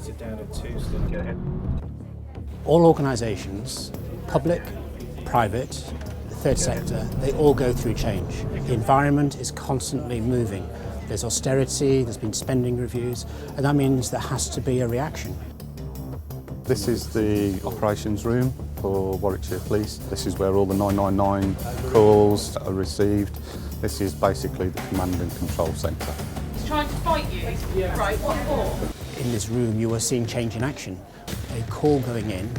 breaks it down into two, so go ahead. All organisations, public, private, the third sector, they all go through change. The environment is constantly moving. There's austerity, there's been spending reviews, and that means there has to be a reaction. This is the operations room for Warwickshire Police. This is where all the 999 calls are received. This is basically the command and control centre. He's trying to fight you? Yeah. Right, what for? In this room you are seeing change in action. A call going in,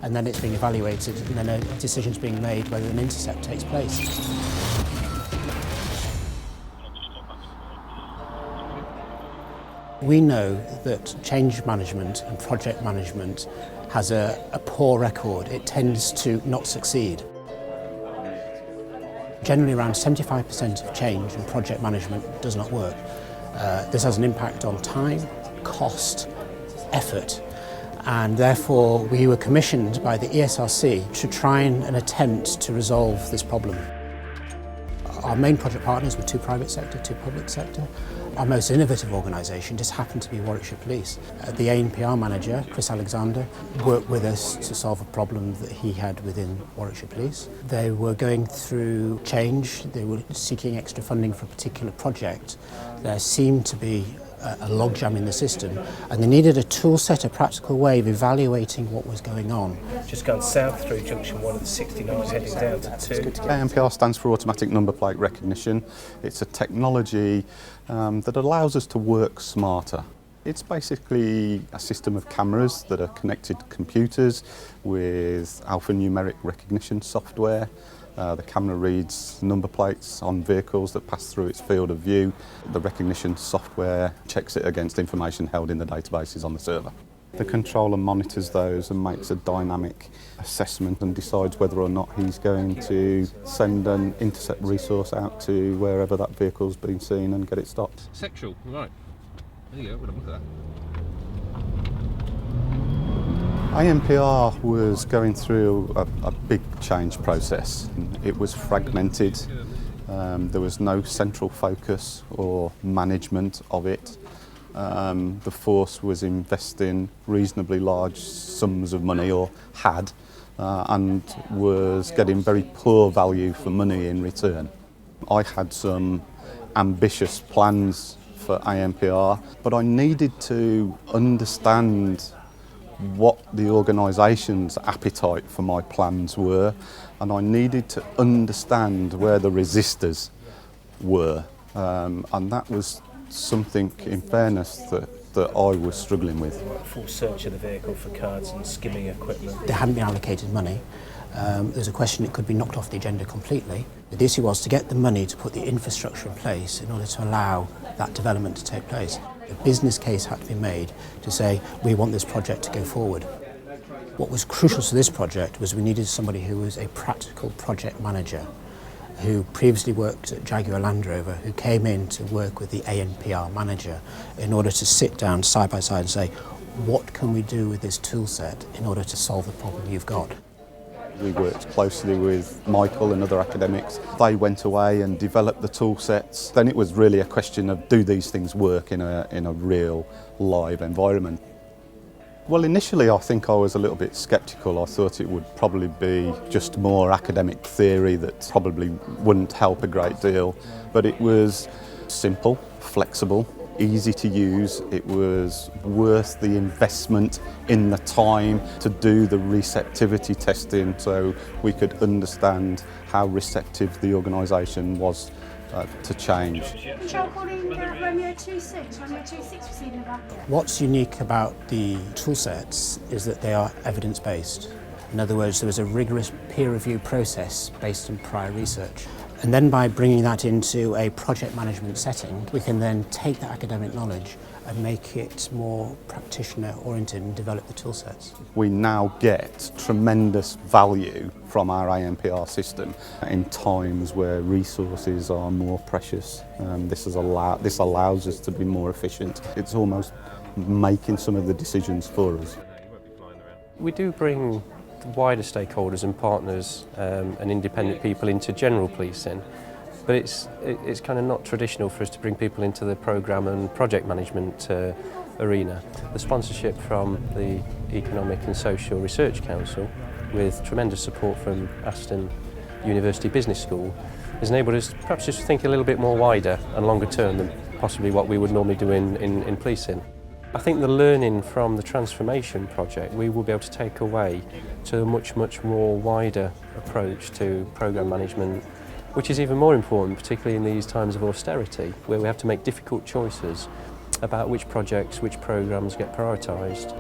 and then it's being evaluated, and then a decision's being made whether an intercept takes place. We know that change management and project management has a poor record. It tends to not succeed. Generally around 75% of change and project management does not work. This has an impact on time, cost, effort, and therefore we were commissioned by the ESRC to try and attempt to resolve this problem. Our main project partners were two private sector, two public sector. Our most innovative organisation just happened to be Warwickshire Police. The ANPR manager, Chris Alexander, worked with us to solve a problem that he had within Warwickshire Police. They were going through change, they were seeking extra funding for a particular project. There seemed to be a logjam in the system, and they needed a tool set, a practical way of evaluating what was going on. Just going south through junction 1 of the 69, heading down to 2. ANPR stands for automatic number plate recognition. It's a technology that allows us to work smarter. It's basically a system of cameras that are connected to computers with alphanumeric recognition software. The camera reads number plates on vehicles that pass through its field of view. The recognition software checks it against information held in the databases on the server. The controller monitors those and makes a dynamic assessment and decides whether or not he's going to send an intercept resource out to wherever that vehicle's been seen and get it stopped. Sexual, right. There you go, we'll have a look at that. ANPR was going through a big change process. It was fragmented. There was no central focus or management of it. The force was investing reasonably large sums of money, or had, and was getting very poor value for money in return. I had some ambitious plans for ANPR, but I needed to understand what the organisation's appetite for my plans were, and I needed to understand where the resistors were, and that was something, in fairness, that I was struggling with. Full search of the vehicle for cards and skimming equipment. There hadn't been allocated money. There's a question it could be knocked off the agenda completely. The issue was to get the money to put the infrastructure in place in order to allow that development to take place. A business case had to be made to say, we want this project to go forward. What was crucial to this project was we needed somebody who was a practical project manager, who previously worked at Jaguar Land Rover, who came in to work with the ANPR manager in order to sit down side by side and say, what can we do with this tool set in order to solve the problem you've got? We worked closely with Michael and other academics. They went away and developed the tool sets. Then it was really a question of, do these things work in a real live environment? Well, initially I think I was a little bit sceptical. I thought it would probably be just more academic theory that probably wouldn't help a great deal. But it was simple, flexible, easy to use. It was worth the investment in the time to do the receptivity testing so we could understand how receptive the organisation was to change. Control calling Romeo 26. Romeo 26 receiving a bucket. What's unique about the tool sets is that they are evidence-based. In other words, there was a rigorous peer review process based on prior research. And then by bringing that into a project management setting, we can then take that academic knowledge and make it more practitioner-oriented and develop the tool sets. We now get tremendous value from our ANPR system in times where resources are more precious. This allows us to be more efficient. It's almost making some of the decisions for us. We do bring wider stakeholders and partners and independent people into general policing, but it's kind of not traditional for us to bring people into the programme and project management arena. The sponsorship from the Economic and Social Research Council, with tremendous support from Aston University Business School, has enabled us perhaps just to think a little bit more wider and longer term than possibly what we would normally do in policing. I think the learning from the Transformation Project we will be able to take away to a much more wider approach to programme management, which is even more important, particularly in these times of austerity, where we have to make difficult choices about which projects, which programmes get prioritised.